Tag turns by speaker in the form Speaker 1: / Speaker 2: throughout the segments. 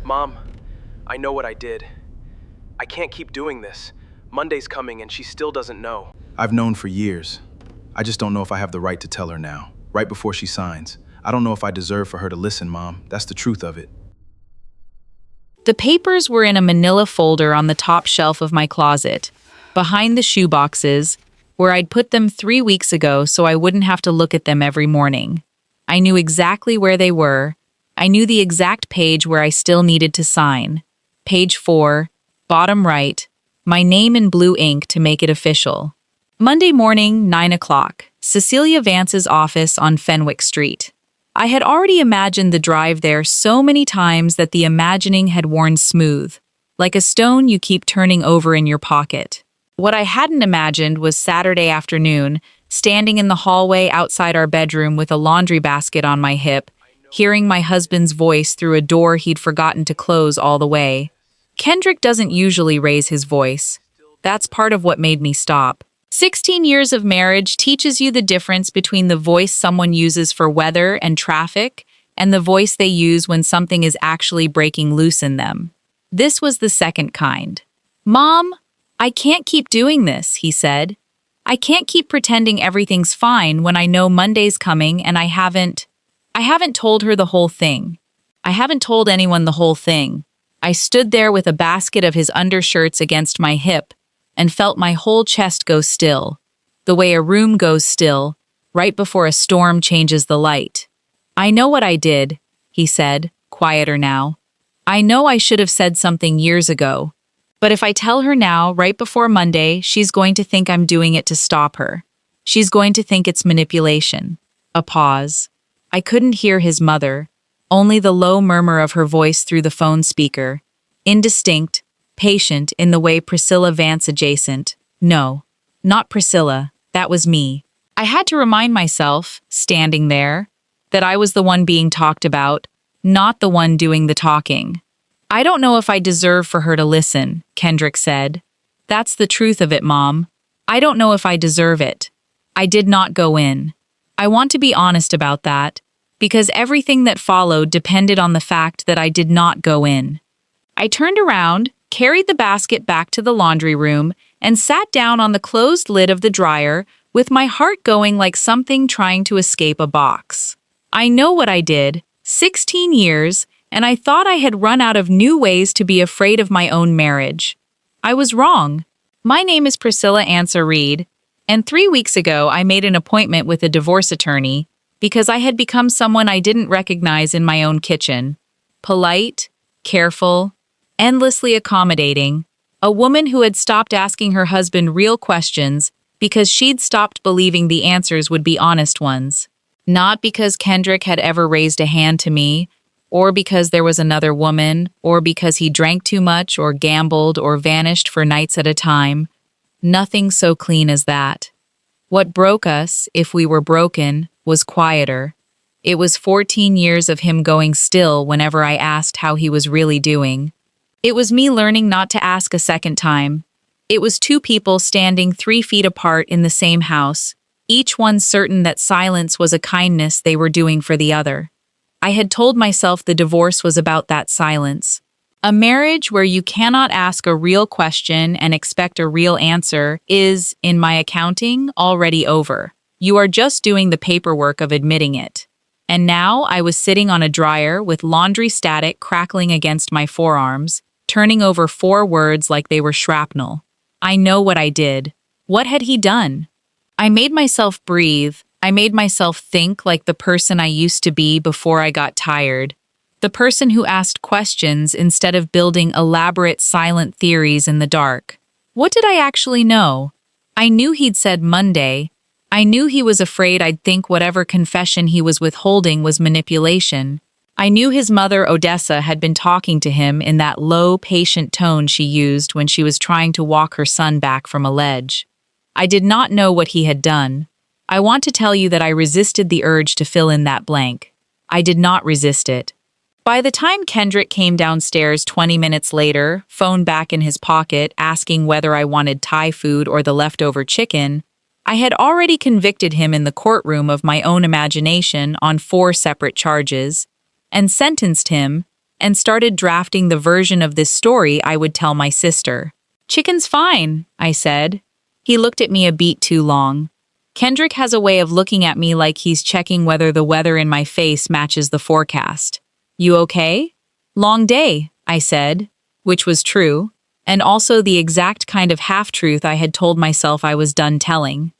Speaker 1: Mom, I know what I did. I can't keep doing this. Monday's coming and she still doesn't know.
Speaker 2: I've known for years. I just don't know if I have the right to tell her now, right before she signs. I don't know if I deserve for her to listen, Mom. That's the truth of it.
Speaker 3: The papers were in a manila folder on the top shelf of my closet, behind the shoeboxes, where I'd put them 3 weeks ago so I wouldn't have to look at them every morning. I knew exactly where they were. I knew the exact page where I still needed to sign. Page 4, bottom right, my name in blue ink to make it official. Monday morning, 9 o'clock, Cecilia Vance's office on Fenwick Street. I had already imagined the drive there so many times that the imagining had worn smooth, like a stone you keep turning over in your pocket. What I hadn't imagined was Saturday afternoon, standing in the hallway outside our bedroom with a laundry basket on my hip, hearing my husband's voice through a door he'd forgotten to close all the way. Kendrick doesn't usually raise his voice. That's part of what made me stop. 16 years of marriage teaches you the difference between the voice someone uses for weather and traffic and the voice they use when something is actually breaking loose in them. This was the second kind. "Mom, I can't keep doing this," he said. "I can't keep pretending everything's fine when I know Monday's coming and I haven't told her the whole thing. I haven't told anyone the whole thing." I stood there with a basket of his undershirts against my hip and felt my whole chest go still, the way a room goes still, right before a storm changes the light. "I know what I did," he said, quieter now. "I know I should have said something years ago. But if I tell her now, right before Monday, she's going to think I'm doing it to stop her. She's going to think it's manipulation." A pause. I couldn't hear his mother, only the low murmur of her voice through the phone speaker. Indistinct, patient in the way Priscilla Vance adjacent. No, not Priscilla, that was me. I had to remind myself, standing there, that I was the one being talked about, not the one doing the talking. "I don't know if I deserve for her to listen," Kendrick said. "That's the truth of it, Mom. I don't know if I deserve it. I did not go in. I want to be honest about that, because everything that followed depended on the fact that I did not go in." I turned around, carried the basket back to the laundry room, and sat down on the closed lid of the dryer with my heart going like something trying to escape a box. I know what I did, 16 years, and I thought I had run out of new ways to be afraid of my own marriage. I was wrong. My name is Priscilla Ansa Reed, and 3 weeks ago I made an appointment with a divorce attorney because I had become someone I didn't recognize in my own kitchen. Polite, careful, endlessly accommodating, a woman who had stopped asking her husband real questions because she'd stopped believing the answers would be honest ones. Not because Kendrick had ever raised a hand to me, or because there was another woman, or because he drank too much or gambled or vanished for nights at a time. Nothing so clean as that. What broke us, if we were broken, was quieter. It was 14 years of him going still whenever I asked how he was really doing. It was me learning not to ask a second time. It was two people standing 3 feet apart in the same house, each one certain that silence was a kindness they were doing for the other. I had told myself the divorce was about that silence. A marriage where you cannot ask a real question and expect a real answer is, in my accounting, already over. You are just doing the paperwork of admitting it. And now I was sitting on a dryer with laundry static crackling against my forearms, turning over 4 words like they were shrapnel. I know what I did. What had he done? I made myself breathe. I made myself think like the person I used to be before I got tired. The person who asked questions instead of building elaborate silent theories in the dark. What did I actually know? I knew he'd said Monday. I knew he was afraid I'd think whatever confession he was withholding was manipulation. I knew his mother, Odessa, had been talking to him in that low, patient tone she used when she was trying to walk her son back from a ledge. I did not know what he had done. I want to tell you that I resisted the urge to fill in that blank. I did not resist it. By the time Kendrick came downstairs 20 minutes later, phone back in his pocket, asking whether I wanted Thai food or the leftover chicken, I had already convicted him in the courtroom of my own imagination on 4 separate charges, and sentenced him, and started drafting the version of this story I would tell my sister. "Chicken's fine," I said. He looked at me a beat too long. Kendrick has a way of looking at me like he's checking whether the weather in my face matches the forecast. "You okay?" "Long day," I said, which was true, and also the exact kind of half-truth I had told myself I was done telling.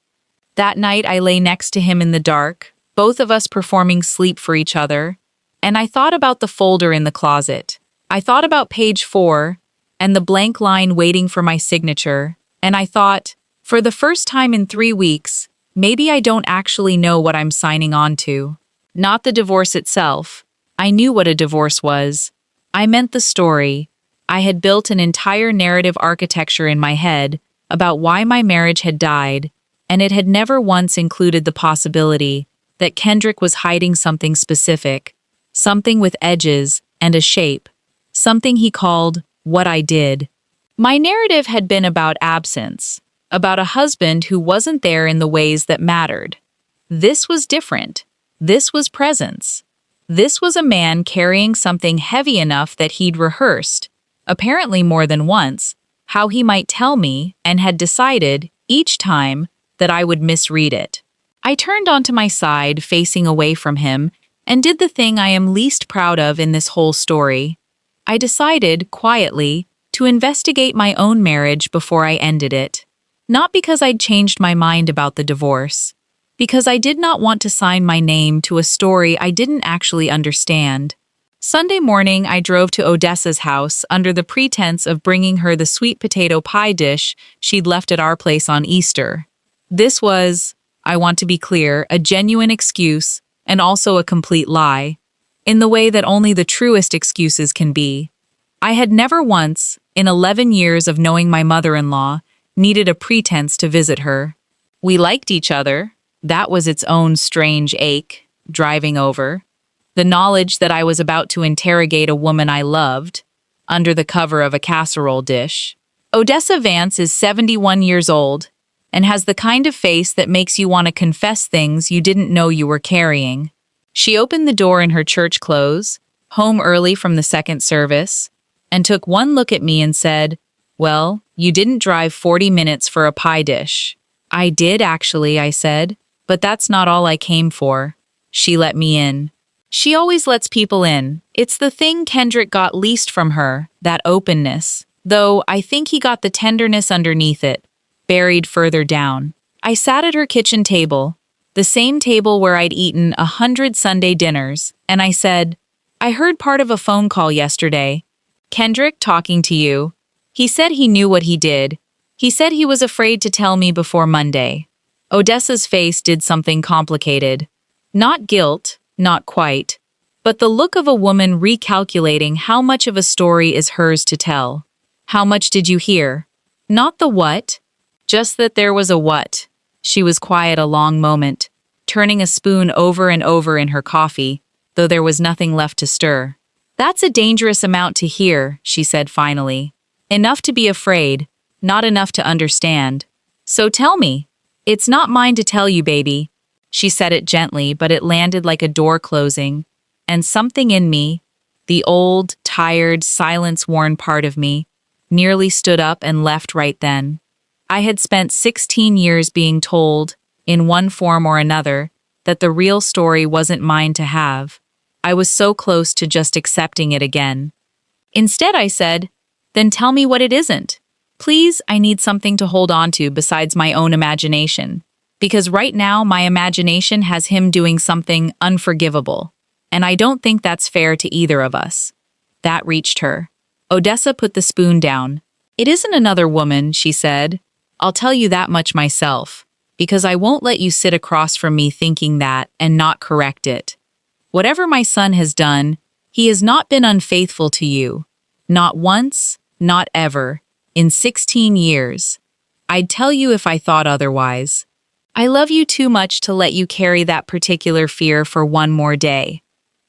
Speaker 3: That night I lay next to him in the dark, both of us performing sleep for each other, and I thought about the folder in the closet. I thought about page 4 and the blank line waiting for my signature, and I thought, for the first time in 3 weeks, maybe I don't actually know what I'm signing on to. Not the divorce itself. I knew what a divorce was. I meant the story. I had built an entire narrative architecture in my head about why my marriage had died, and it had never once included the possibility that Kendrick was hiding something specific, something with edges and a shape, something he called what I did. My narrative had been about absence, about a husband who wasn't there in the ways that mattered. This was different. This was presence. This was a man carrying something heavy enough that he'd rehearsed, apparently more than once, how he might tell me and had decided, each time, that I would misread it. I turned onto my side, facing away from him, and did the thing I am least proud of in this whole story. I decided, quietly, to investigate my own marriage before I ended it. Not because I'd changed my mind about the divorce, because I did not want to sign my name to a story I didn't actually understand. Sunday morning, I drove to Odessa's house under the pretense of bringing her the sweet potato pie dish she'd left at our place on Easter. This was, I want to be clear, a genuine excuse and also a complete lie, in the way that only the truest excuses can be. I had never once, in 11 years of knowing my mother-in-law, needed a pretense to visit her. We liked each other. That was its own strange ache, driving over. The knowledge that I was about to interrogate a woman I loved, under the cover of a casserole dish. Odessa Vance is 71 years old, and has the kind of face that makes you want to confess things you didn't know you were carrying. She opened the door in her church clothes, home early from the second service, and took one look at me and said, "Well, you didn't drive 40 minutes for a pie dish." "I did, actually," I said, "but that's not all I came for." She let me in. She always lets people in. It's the thing Kendrick got least from her, that openness. Though I think he got the tenderness underneath it, buried further down. I sat at her kitchen table, the same table where I'd eaten 100 Sunday dinners, and I said, "I heard part of a phone call yesterday. Kendrick talking to you. He said he knew what he did. He said he was afraid to tell me before Monday." Odessa's face did something complicated. Not guilt, not quite, but the look of a woman recalculating how much of a story is hers to tell. "How much did you hear?" Not the what, just that there was a what. She was quiet a long moment, turning a spoon over and over in her coffee, though there was nothing left to stir. "That's a dangerous amount to hear," she said finally. "Enough to be afraid, not enough to understand. So tell me." "It's not mine to tell you, baby." She said it gently, but it landed like a door closing, and something in me, the old, tired, silence-worn part of me, nearly stood up and left right then. I had spent 16 years being told, in one form or another, that the real story wasn't mine to have. I was so close to just accepting it again. Instead, I said, "Then tell me what it isn't. Please, I need something to hold on to besides my own imagination. Because right now, my imagination has him doing something unforgivable, and I don't think that's fair to either of us." That reached her. Odessa put the spoon down. "It isn't another woman," she said. "I'll tell you that much myself, because I won't let you sit across from me thinking that and not correct it. Whatever my son has done, he has not been unfaithful to you. Not once, not ever, in 16 years. I'd tell you if I thought otherwise. I love you too much to let you carry that particular fear for one more day."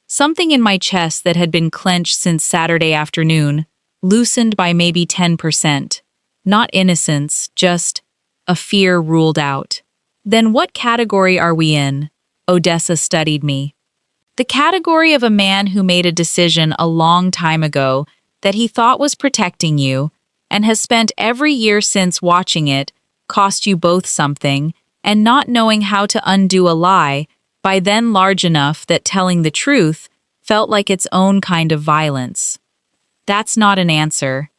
Speaker 3: Something in my chest that had been clenched since Saturday afternoon loosened by maybe 10%. Not innocence, just a fear ruled out. "Then what category are we in?" Odessa studied me. The category of a man who made a decision a long time ago that he thought was protecting you and has spent every year since watching it cost you both something, and not knowing how to undo a lie by then large enough that telling the truth felt like its own kind of violence. That's not an answer.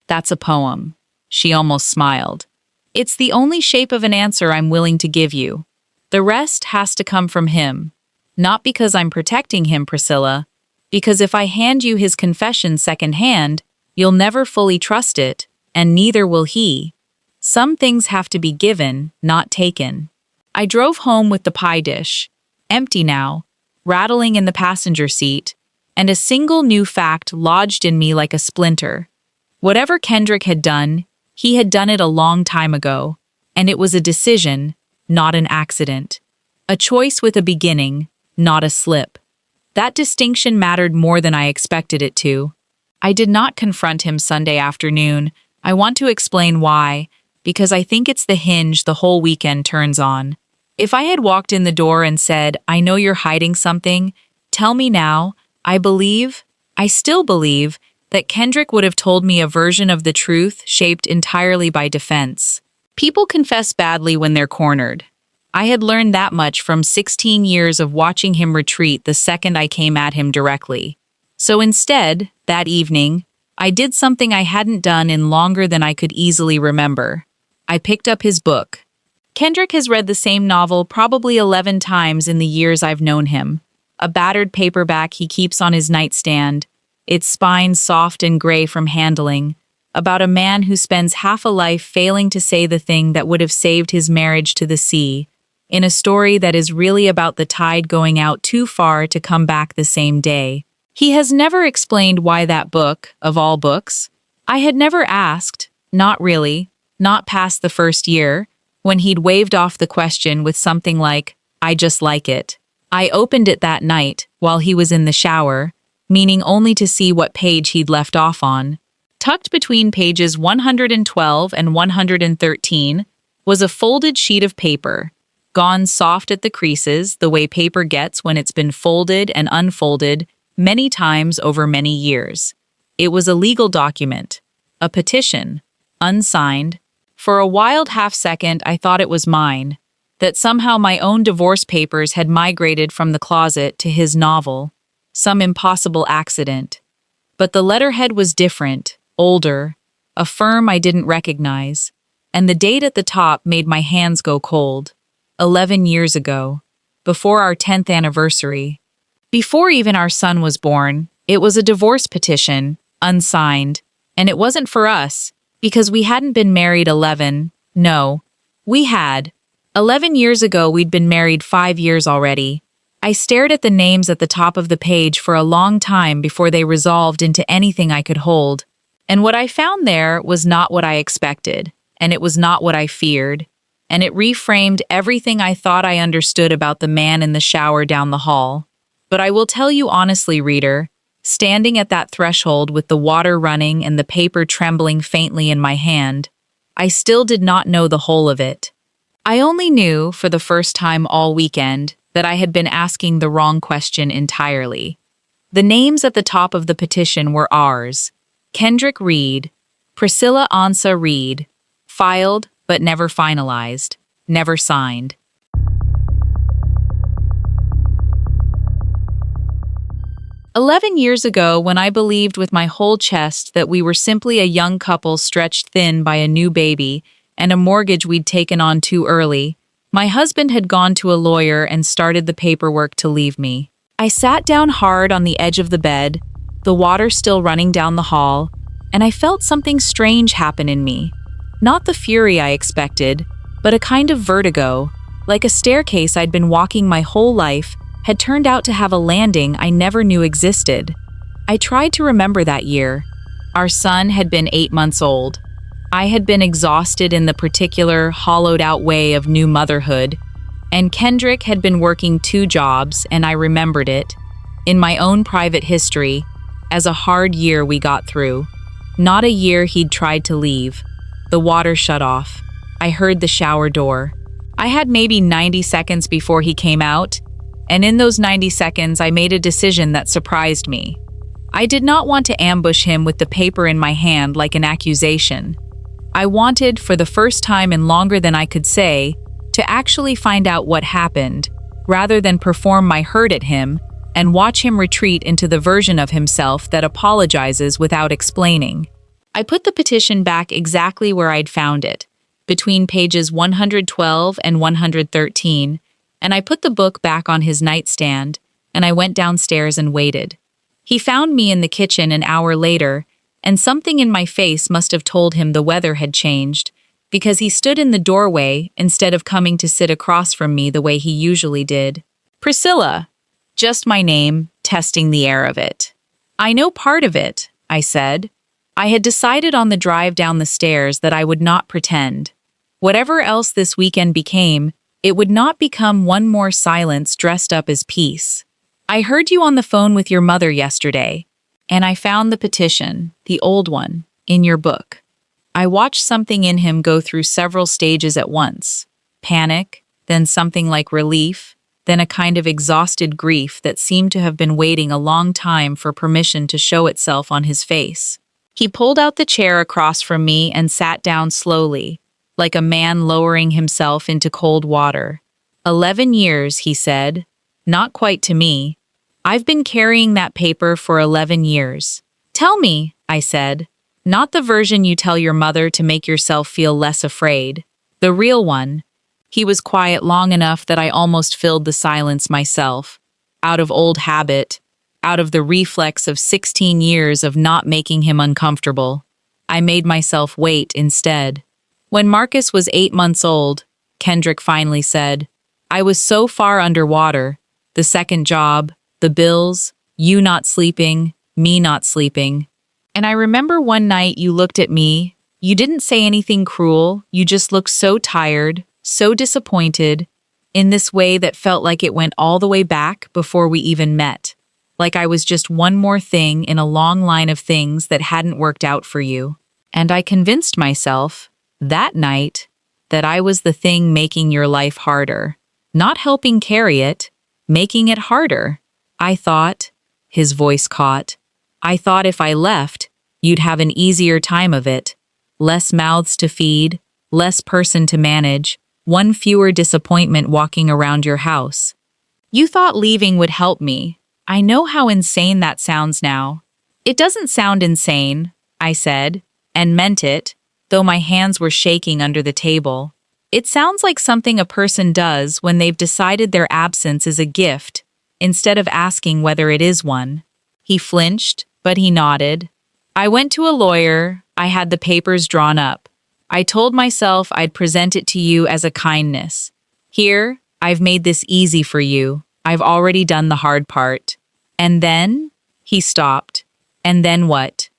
Speaker 3: That's a poem. She almost smiled. It's the only shape of an answer I'm willing to give you. The rest has to come from him. Not because I'm protecting him, Priscilla, because if I hand you his confession secondhand, you'll never fully trust it, and neither will he. Some things have to be given, not taken. I drove home with the pie dish, empty now, rattling in the passenger seat, and a single new fact lodged in me like a splinter. Whatever Kendrick had done, he had done it a long time ago, and it was a decision, not an accident. A choice with a beginning, not a slip. That distinction mattered more than I expected it to. I did not confront him Sunday afternoon. I want to explain why, because I think it's the hinge the whole weekend turns on. If I had walked in the door and said, "I know you're hiding something, tell me now," I still believe, that Kendrick would have told me a version of the truth shaped entirely by defense. People confess badly when they're cornered. I had learned that much from 16 years of watching him retreat the second I came at him directly. So instead, that evening, I did something I hadn't done in longer than I could easily remember. I picked up his book. Kendrick has read the same novel probably 11 times in the years I've known him. A battered paperback he keeps on his nightstand, its spine soft and gray from handling, about a man who spends half a life failing to say the thing that would have saved his marriage to the sea, in a story that is really about the tide going out too far to come back the same day. He has never explained why that book, of all books. I had never asked, not really, not past the first year, when he'd waved off the question with something like, "I just like it." I opened it that night, while he was in the shower, meaning only to see what page he'd left off on. Tucked between pages 112 and 113 was a folded sheet of paper, gone soft at the creases the way paper gets when it's been folded and unfolded many times over many years. It was a legal document, a petition, unsigned. For a wild half-second, I thought it was mine, that somehow my own divorce papers had migrated from the closet to his novel, some impossible accident. But the letterhead was different, older, a firm I didn't recognize, and the date at the top made my hands go cold. 11 years ago, before our 10th anniversary. Before even our son was born, it was a divorce petition, unsigned, and it wasn't for us, because we hadn't been married 11, no, we had. 11 years ago we'd been married 5 years already. I stared at the names at the top of the page for a long time before they resolved into anything I could hold, and what I found there was not what I expected, and it was not what I feared. And it reframed everything I thought I understood about the man in the shower down the hall. But I will tell you honestly, reader, standing at that threshold with the water running and the paper trembling faintly in my hand, I still did not know the whole of it. I only knew, for the first time all weekend, that I had been asking the wrong question entirely. The names at the top of the petition were ours: Kendrick Reed, Priscilla Ansa Reed, filed, but never finalized, never signed. "11 years ago, when I believed with my whole chest that we were simply a young couple stretched thin by a new baby and a mortgage we'd taken on too early, my husband had gone to a lawyer and started the paperwork to leave me. I sat down hard on the edge of the bed, the water still running down the hall, and I felt something strange happen in me. Not the fury I expected, but a kind of vertigo, like a staircase I'd been walking my whole life, had turned out to have a landing I never knew existed. I tried to remember that year. Our son had been 8 months old. I had been exhausted in the particular, hollowed-out way of new motherhood, and Kendrick had been working 2 jobs, and I remembered it, in my own private history, as a hard year we got through. Not a year he'd tried to leave. The water shut off. I heard the shower door. I had maybe 90 seconds before he came out, and in those 90 seconds, I made a decision that surprised me. I did not want to ambush him with the paper in my hand like an accusation. I wanted, for the first time in longer than I could say, to actually find out what happened, rather than perform my hurt at him and watch him retreat into the version of himself that apologizes without explaining. I put the petition back exactly where I'd found it, between pages 112 and 113, and I put the book back on his nightstand, and I went downstairs and waited. He found me in the kitchen an hour later, and something in my face must have told him the weather had changed, because he stood in the doorway instead of coming to sit across from me the way he usually did. Priscilla. Just my name, testing the air of it. I know part of it, I said. I had decided on the drive down the stairs that I would not pretend. Whatever else this weekend became, it would not become one more silence dressed up as peace. I heard you on the phone with your mother yesterday, and I found the petition, the old one, in your book. I watched something in him go through several stages at once. Panic, then something like relief, then a kind of exhausted grief that seemed to have been waiting a long time for permission to show itself on his face. He pulled out the chair across from me and sat down slowly, like a man lowering himself into cold water. 11 years, he said. Not quite to me. I've been carrying that paper for 11 years. Tell me, I said. Not the version you tell your mother to make yourself feel less afraid. The real one. He was quiet long enough that I almost filled the silence myself, out of old habit, out of the reflex of 16 years of not making him uncomfortable. I made myself wait instead. When Marcus was 8 months old, Kendrick finally said, I was so far underwater, the second job, the bills, you not sleeping, me not sleeping. And I remember one night you looked at me, you didn't say anything cruel, you just looked so tired, so disappointed, in this way that felt like it went all the way back before we even met. Like I was just one more thing in a long line of things that hadn't worked out for you. And I convinced myself, that night, that I was the thing making your life harder. Not helping carry it, making it harder. I thought, his voice caught, I thought if I left, you'd have an easier time of it. Less mouths to feed, less person to manage, one fewer disappointment walking around your house. You thought leaving would help me. I know how insane that sounds now. It doesn't sound insane, I said, and meant it, though my hands were shaking under the table. It sounds like something a person does when they've decided their absence is a gift, instead of asking whether it is one. He flinched, but he nodded. I went to a lawyer. I had the papers drawn up. I told myself I'd present it to you as a kindness. Here, I've made this easy for you. I've already done the hard part. And then? He stopped. And then what?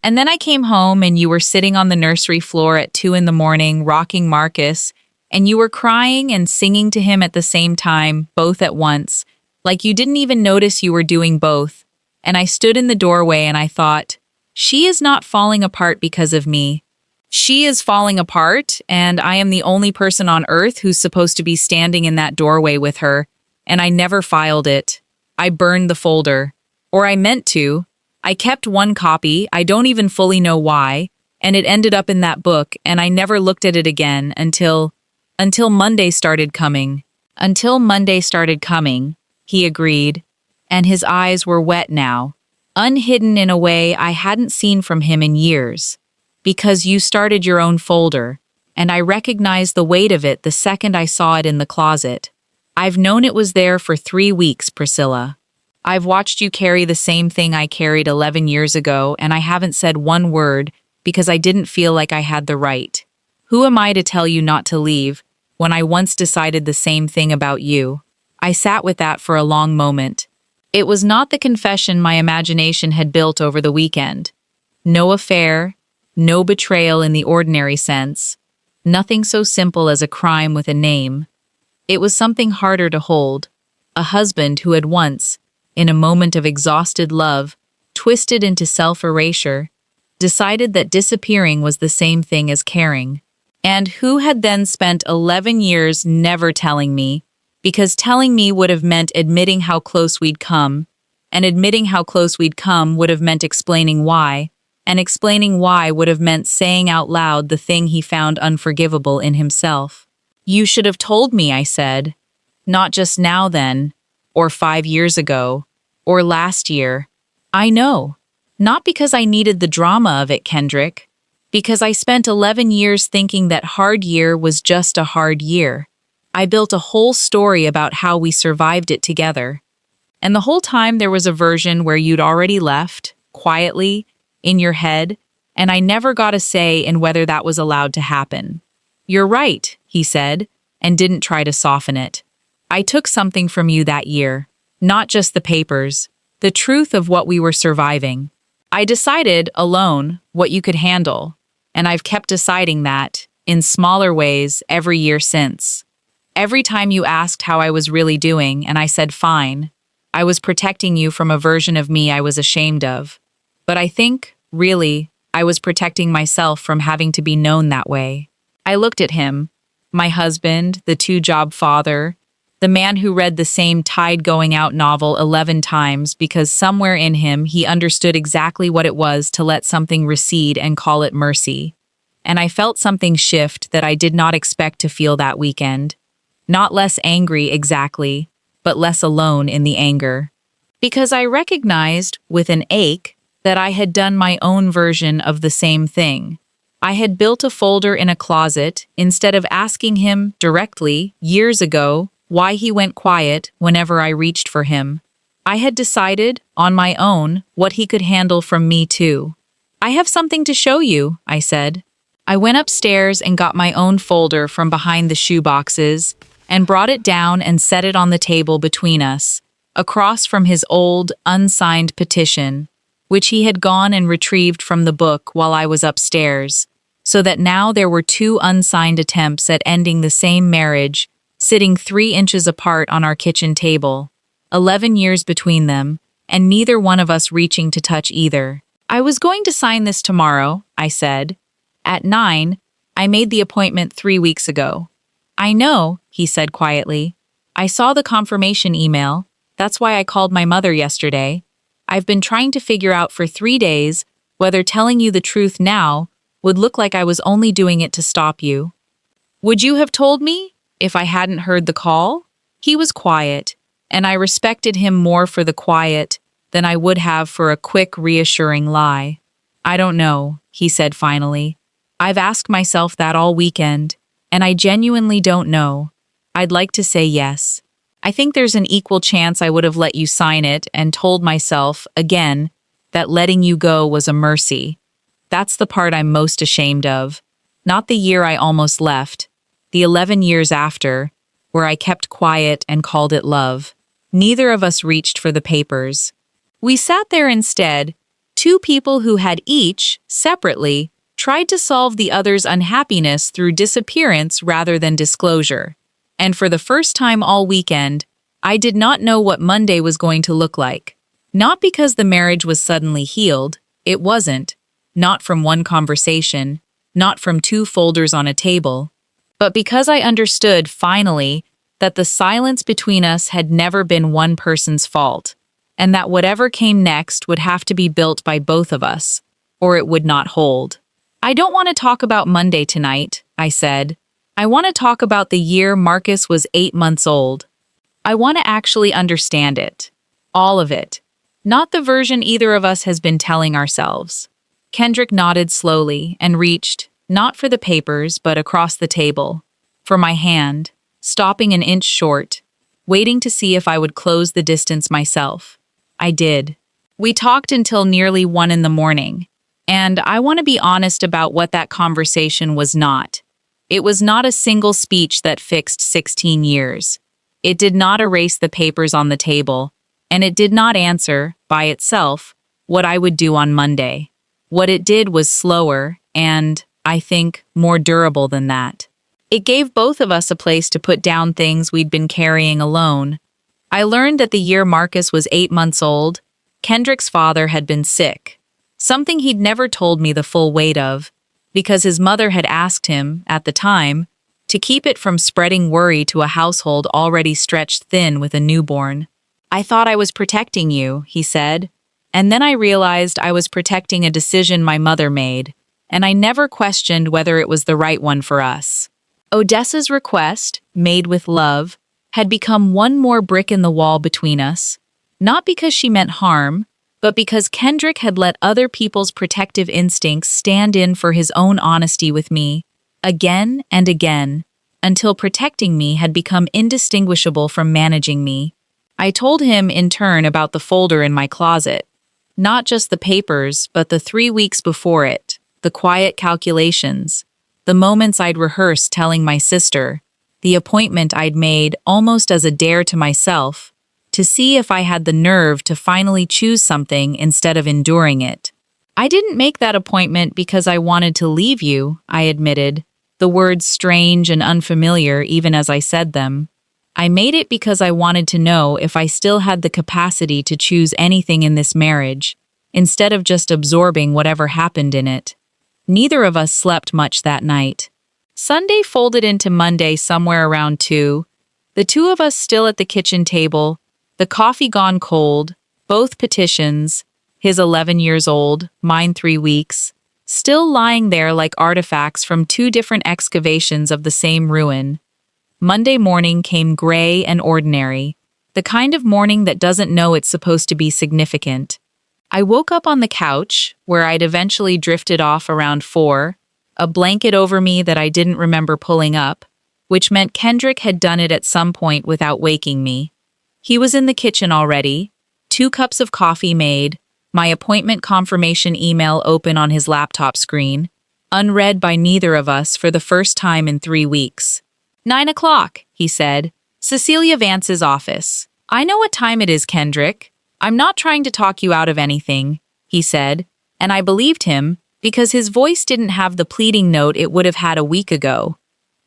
Speaker 3: And then I came home and you were sitting on the nursery floor at 2 a.m, rocking Marcus, and you were crying and singing to him at the same time, both at once, like you didn't even notice you were doing both. And I stood in the doorway and I thought, she is not falling apart because of me. She is falling apart, and I am the only person on earth who's supposed to be standing in that doorway with her, and I never filed it. I burned the folder. Or I meant to. I kept one copy, I don't even fully know why, and it ended up in that book, and I never looked at it again until Monday started coming. Until Monday started coming, he agreed, and his eyes were wet now, unhidden in a way I hadn't seen from him in years. Because you started your own folder, and I recognized the weight of it the second I saw it in the closet. I've known it was there for 3 weeks, Priscilla. I've watched you carry the same thing I carried 11 years ago, and I haven't said one word because I didn't feel like I had the right. Who am I to tell you not to leave when I once decided the same thing about you? I sat with that for a long moment. It was not the confession my imagination had built over the weekend. No affair, no betrayal in the ordinary sense, nothing so simple as a crime with a name. It was something harder to hold, a husband who had once, in a moment of exhausted love, twisted into self-erasure, decided that disappearing was the same thing as caring, and who had then spent 11 years never telling me, because telling me would have meant admitting how close we'd come, and admitting how close we'd come would have meant explaining why, and explaining why would have meant saying out loud the thing he found unforgivable in himself. You should have told me, I said. Not just now then, or 5 years ago, or last year. I know. Not because I needed the drama of it, Kendrick. Because I spent 11 years thinking that hard year was just a hard year. I built a whole story about how we survived it together. And the whole time there was a version where you'd already left, quietly, in your head, and I never got a say in whether that was allowed to happen. You're right, he said, and didn't try to soften it. I took something from you that year, not just the papers, the truth of what we were surviving. I decided, alone, what you could handle, and I've kept deciding that, in smaller ways, every year since. Every time you asked how I was really doing, and I said fine, I was protecting you from a version of me I was ashamed of. But I think, really, I was protecting myself from having to be known that way. I looked at him, my husband, the two-job father, the man who read the same tide-going-out novel 11 times because somewhere in him he understood exactly what it was to let something recede and call it mercy. And I felt something shift that I did not expect to feel that weekend. Not less angry exactly, but less alone in the anger. Because I recognized, with an ache, that I had done my own version of the same thing. I had built a folder in a closet instead of asking him directly, years ago, why he went quiet whenever I reached for him. I had decided, on my own, what he could handle from me too. I have something to show you, I said. I went upstairs and got my own folder from behind the shoeboxes and brought it down and set it on the table between us, across from his old, unsigned petition, which he had gone and retrieved from the book while I was upstairs, so that now there were 2 unsigned attempts at ending the same marriage sitting 3 inches apart on our kitchen table, 11 years between them, and neither one of us reaching to touch either. I was going to sign this tomorrow, I said. At 9, I made the appointment 3 weeks ago. I know, he said quietly. I saw the confirmation email. That's why I called my mother yesterday. I've been trying to figure out for 3 days whether telling you the truth now would look like I was only doing it to stop you. Would you have told me if I hadn't heard the call? He was quiet, and I respected him more for the quiet than I would have for a quick, reassuring lie. I don't know, he said finally. I've asked myself that all weekend, and I genuinely don't know. I'd like to say yes. I think there's an equal chance I would have let you sign it and told myself, again, that letting you go was a mercy. That's the part I'm most ashamed of. Not the year I almost left, the 11 years after, where I kept quiet and called it love. Neither of us reached for the papers. We sat there instead, 2 people who had each, separately, tried to solve the other's unhappiness through disappearance rather than disclosure. And for the first time all weekend, I did not know what Monday was going to look like. Not because the marriage was suddenly healed, it wasn't. Not from one conversation, not from 2 folders on a table, but because I understood, finally, that the silence between us had never been one person's fault, and that whatever came next would have to be built by both of us, or it would not hold. I don't want to talk about Monday tonight, I said. I want to talk about the year Marcus was 8 months old. I want to actually understand it. All of it. Not the version either of us has been telling ourselves. Kendrick nodded slowly and reached, not for the papers, but across the table, for my hand, stopping an inch short, waiting to see if I would close the distance myself. I did. We talked until nearly 1 in the morning, and I want to be honest about what that conversation was not. It was not a single speech that fixed 16 years. It did not erase the papers on the table, and it did not answer, by itself, what I would do on Monday. What it did was slower and, I think, more durable than that. It gave both of us a place to put down things we'd been carrying alone. I learned that the year Marcus was 8 months old, Kendrick's father had been sick. Something he'd never told me the full weight of, because his mother had asked him, at the time, to keep it from spreading worry to a household already stretched thin with a newborn. I thought I was protecting you, he said, and then I realized I was protecting a decision my mother made, and I never questioned whether it was the right one for us. Odessa's request, made with love, had become one more brick in the wall between us, not because she meant harm, but because Kendrick had let other people's protective instincts stand in for his own honesty with me, again and again, until protecting me had become indistinguishable from managing me. I told him in turn about the folder in my closet, not just the papers, but the 3 weeks before it, the quiet calculations, the moments I'd rehearsed telling my sister, the appointment I'd made almost as a dare to myself, to see if I had the nerve to finally choose something instead of enduring it. I didn't make that appointment because I wanted to leave you, I admitted, the words strange and unfamiliar even as I said them. I made it because I wanted to know if I still had the capacity to choose anything in this marriage, instead of just absorbing whatever happened in it. Neither of us slept much that night. Sunday folded into Monday somewhere around 2, the two of us still at the kitchen table, the coffee gone cold, both petitions, his 11 years old, mine 3 weeks, still lying there like artifacts from 2 different excavations of the same ruin. Monday morning came gray and ordinary, the kind of morning that doesn't know it's supposed to be significant. I woke up on the couch, where I'd eventually drifted off around 4, a blanket over me that I didn't remember pulling up, which meant Kendrick had done it at some point without waking me. He was in the kitchen already, 2 cups of coffee made, my appointment confirmation email open on his laptop screen, unread by neither of us for the first time in 3 weeks. 9 o'clock, he said. Cecilia Vance's office. I know what time it is, Kendrick. I'm not trying to talk you out of anything, he said, and I believed him because his voice didn't have the pleading note it would have had a week ago.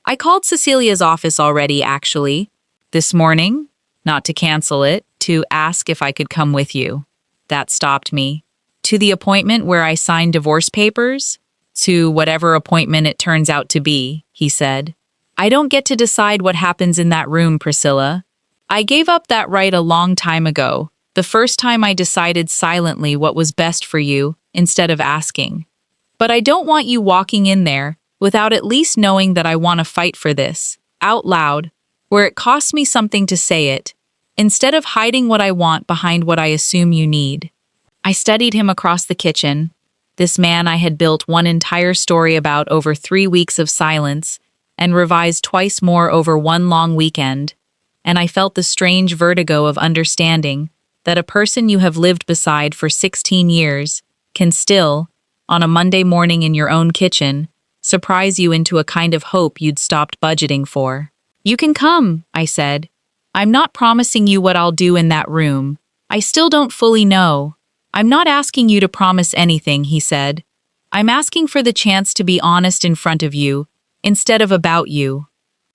Speaker 3: I called Cecilia's office already, actually. This morning, not to cancel it, to ask if I could come with you. That stopped me. To the appointment where I signed divorce papers? To whatever appointment it turns out to be, he said. I don't get to decide what happens in that room, Priscilla. I gave up that right a long time ago, the first time I decided silently what was best for you, instead of asking. But I don't want you walking in there without at least knowing that I want to fight for this, out loud, where it costs me something to say it, instead of hiding what I want behind what I assume you need. I studied him across the kitchen, this man I had built one entire story about over 3 weeks of silence and revised twice more over one long weekend, and I felt the strange vertigo of understanding that a person you have lived beside for 16 years can still, on a Monday morning in your own kitchen, surprise you into a kind of hope you'd stopped budgeting for. You can come, I said. I'm not promising you what I'll do in that room. I still don't fully know. I'm not asking you to promise anything, he said. I'm asking for the chance to be honest in front of you, instead of about you.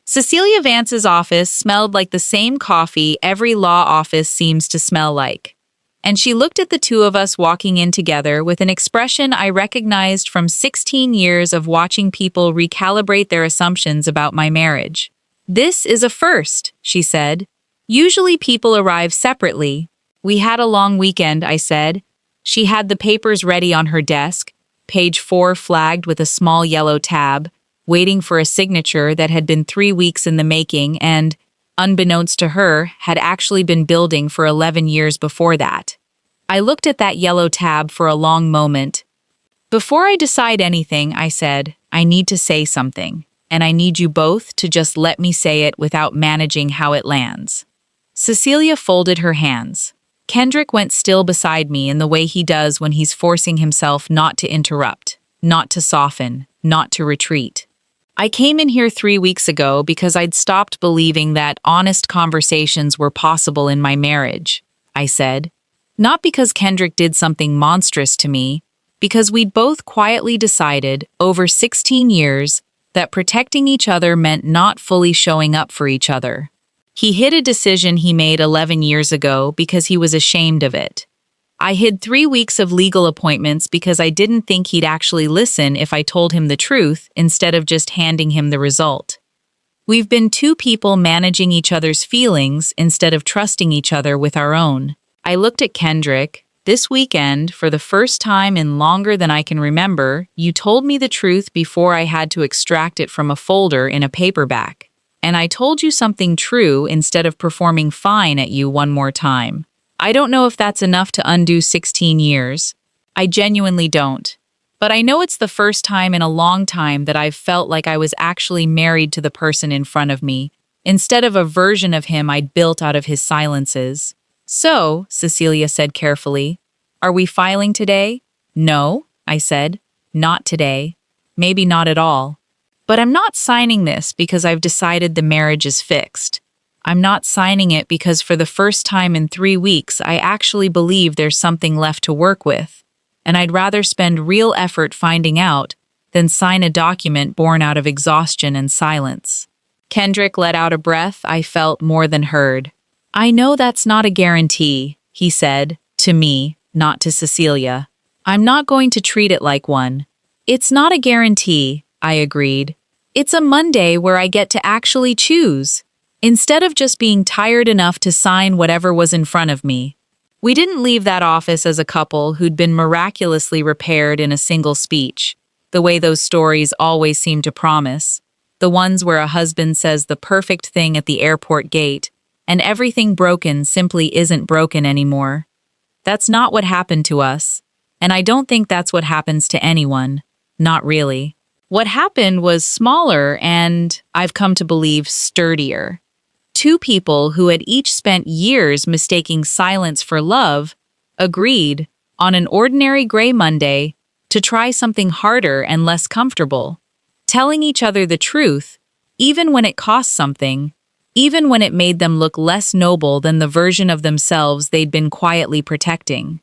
Speaker 3: Cecilia Vance's office smelled like the same coffee every law office seems to smell like. And she looked at the two of us walking in together with an expression I recognized from 16 years of watching people recalibrate their assumptions about my marriage. This is a first, she said. Usually people arrive separately. We had a long weekend, I said. She had the papers ready on her desk, page 4 flagged with a small yellow tab, waiting for a signature that had been 3 weeks in the making and, unbeknownst to her, had actually been building for 11 years before that. I looked at that yellow tab for a long moment. Before I decide anything, I said, I need to say something, and I need you both to just let me say it without managing how it lands. Cecilia folded her hands. Kendrick went still beside me in the way he does when he's forcing himself not to interrupt, not to soften, not to retreat. I came in here 3 weeks ago because I'd stopped believing that honest conversations were possible in my marriage, I said. Not because Kendrick did something monstrous to me, because we'd both quietly decided, over 16 years, that protecting each other meant not fully showing up for each other. He hid a decision he made 11 years ago because he was ashamed of it. I hid 3 weeks of legal appointments because I didn't think he'd actually listen if I told him the truth instead of just handing him the result. We've been two people managing each other's feelings instead of trusting each other with our own. I looked at Kendrick. This weekend, for the first time in longer than I can remember, you told me the truth before I had to extract it from a folder in a paperback. And I told you something true instead of performing fine at you one more time. I don't know if that's enough to undo 16 years. I genuinely don't. But I know it's the first time in a long time that I've felt like I was actually married to the person in front of me, instead of a version of him I'd built out of his silences. So, Cecilia said carefully, are we filing today? No, I said. Not today. Maybe not at all. But I'm not signing this because I've decided the marriage is fixed. I'm not signing it because for the first time in 3 weeks, I actually believe there's something left to work with. And I'd rather spend real effort finding out than sign a document born out of exhaustion and silence. Kendrick let out a breath I felt more than heard. I know that's not a guarantee, he said, to me, not to Cecilia. I'm not going to treat it like one. It's not a guarantee, I agreed. It's a Monday where I get to actually choose, instead of just being tired enough to sign whatever was in front of me. We didn't leave that office as a couple who'd been miraculously repaired in a single speech, the way those stories always seem to promise, the ones where a husband says the perfect thing at the airport gate, and everything broken simply isn't broken anymore. That's not what happened to us, and I don't think that's what happens to anyone. Not really. What happened was smaller and, I've come to believe, sturdier. Two people who had each spent years mistaking silence for love agreed, on an ordinary gray Monday, to try something harder and less comfortable, telling each other the truth, even when it cost something, even when it made them look less noble than the version of themselves they'd been quietly protecting.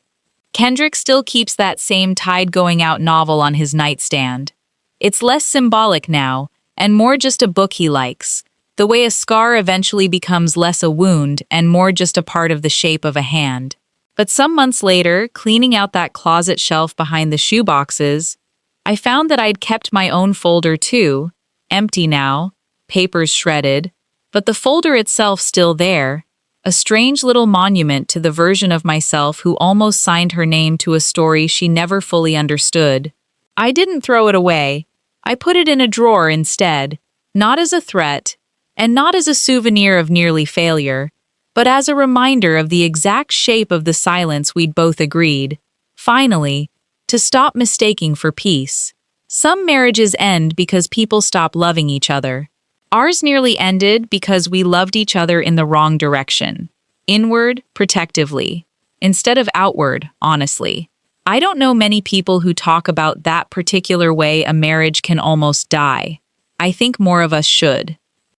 Speaker 3: Kendrick still keeps that same tide-going-out novel on his nightstand. It's less symbolic now, and more just a book he likes, the way a scar eventually becomes less a wound and more just a part of the shape of a hand. But some months later, cleaning out that closet shelf behind the shoeboxes, I found that I'd kept my own folder too, empty now, papers shredded, but the folder itself still there, a strange little monument to the version of myself who almost signed her name to a story she never fully understood. I didn't throw it away. I put it in a drawer instead, not as a threat, and not as a souvenir of nearly failure, but as a reminder of the exact shape of the silence we'd both agreed, finally, to stop mistaking for peace. Some marriages end because people stop loving each other. Ours nearly ended because we loved each other in the wrong direction. Inward, protectively, instead of outward, honestly. I don't know many people who talk about that particular way a marriage can almost die. I think more of us should.